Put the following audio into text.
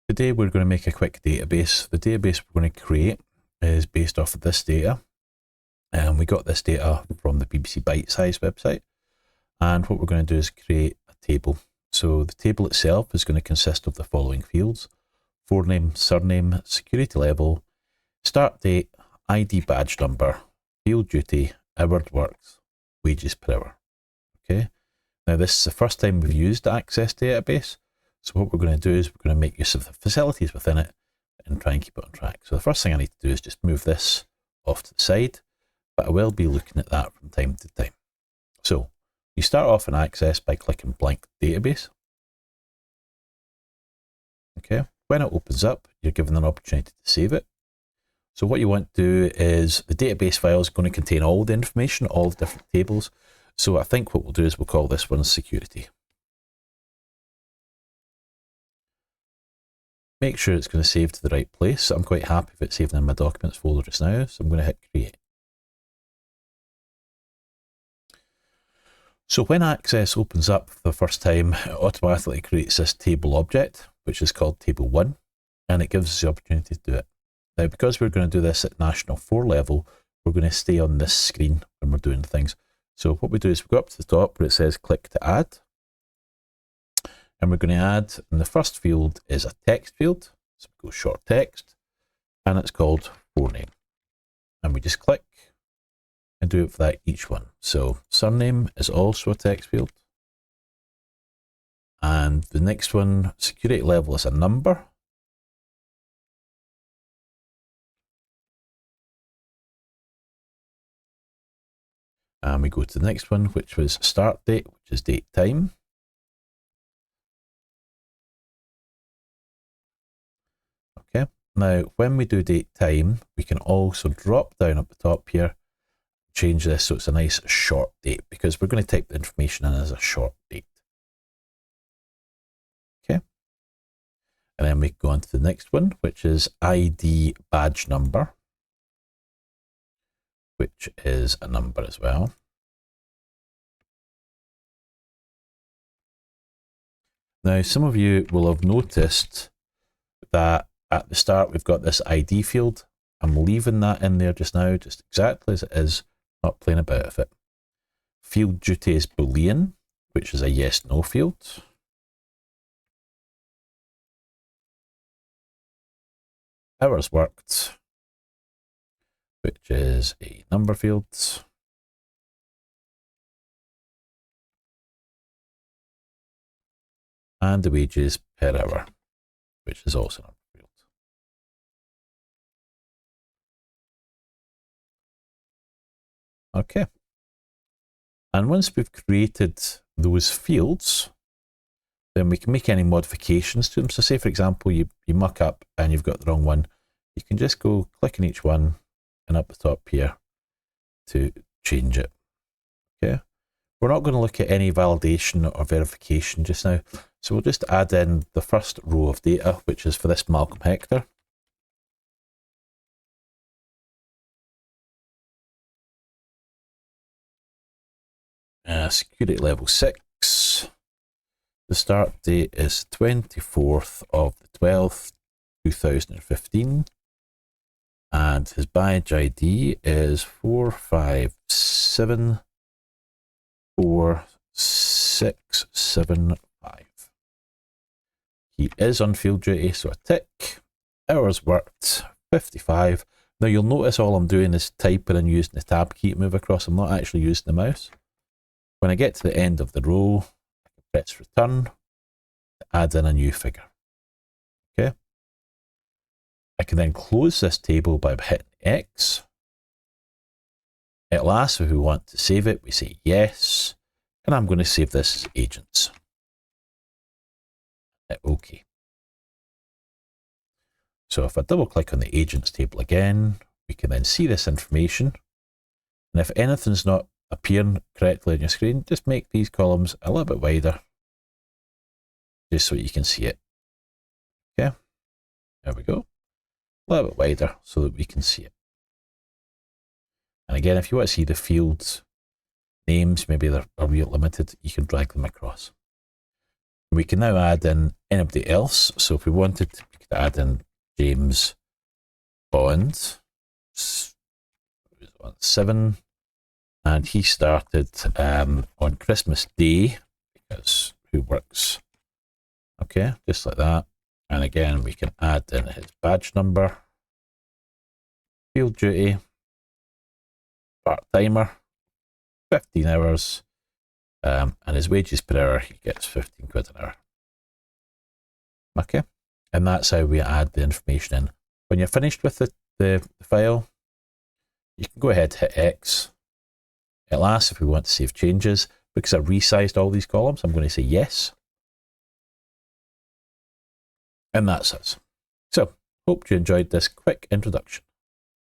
Today we're going to make a quick database. The database we're going to create is based off of this data. And we got this data from the BBC Bite Size website. And what we're going to do is create a table. So the table itself is going to consist of the following fields: forename, surname, security level, start date, ID badge number, field duty, hours worked, wages per hour. Okay. Now this is the first time we've used the Access database. So what we're going to do is we're going to make use of the facilities within it and try and keep it on track. So the first thing I need to do is just move this off to the side, but I will be looking at that from time to time. So you start off in Access by clicking blank database. Okay. When it opens up, you're given an opportunity to save it. So what you want to do is the database file is going to contain all the information, all the different tables. So I think what we'll do is we'll call this one security. Make sure it's going to save to the right place. I'm quite happy if it's saving in my documents folder just now, so I'm going to hit create. So when Access opens up for the first time, it automatically creates this table object, which is called table 1, and it gives us the opportunity to do it. Now, because we're going to do this at National 4 level, we're going to stay on this screen when we're doing things. So what we do is we go up to the top where it says click to add. And we're going to add, in the first field is a text field. So we go short text, and it's called forename. And we just click and do it for that each one. So surname is also a text field. And the next one, security level, is a number. And we go to the next one, which was start date, which is date time. Okay. Now, when we do date time, we can also drop down at the top here, change this so it's a nice short date, because we're going to type the information in as a short date. Okay. And then we go on to the next one, which is ID badge number, which is a number as well. Now, some of you will have noticed that at the start we've got this ID field. I'm leaving that in there just now, just exactly as it is, not playing about with it. Field duty is Boolean, which is a yes/no field. Hours worked, which is a number field. And the wages per hour, which is also a number field. Okay. And once we've created those fields, then we can make any modifications to them. So say, for example, you muck up and you've got the wrong one. You can just go click on each one and up the top here to change it. Okay. We're not going to look at any validation or verification just now. So we'll just add in the first row of data, which is for this Malcolm Hector. Security level 6. The start date is 24th of the 12th, 2015. And his badge ID is 4574675. He is on field duty, so a tick. Hours worked, 55. Now you'll notice all I'm doing is typing and using the tab key to move across. I'm not actually using the mouse. When I get to the end of the row, I can press return to add in a new figure. Okay. I can then close this table by hitting X. At last, if we want to save it, we say yes. And I'm going to save this as agents. Hit OK. So if I double click on the agents table again, we can then see this information. And if anything's not appearing correctly on your screen, just make these columns a little bit wider, just so you can see it. Okay, there we go. A little bit wider so that we can see it. And again, if you want to see the fields names, maybe they're a bit limited, you can drag them across. We can now add in anybody else. So if we wanted, we add in James Bond 7, and he started on Christmas Day, because who works? Okay, just like that. And again, we can add in his badge number, field duty, part-timer, 15 hours, and his wages per hour, he gets 15 quid an hour. Okay, and that's how we add the information in. When you're finished with the file, you can go ahead, hit X. It'll ask if we want to save changes. Because I resized all these columns, I'm going to say yes. And that's us. So, hope you enjoyed this quick introduction.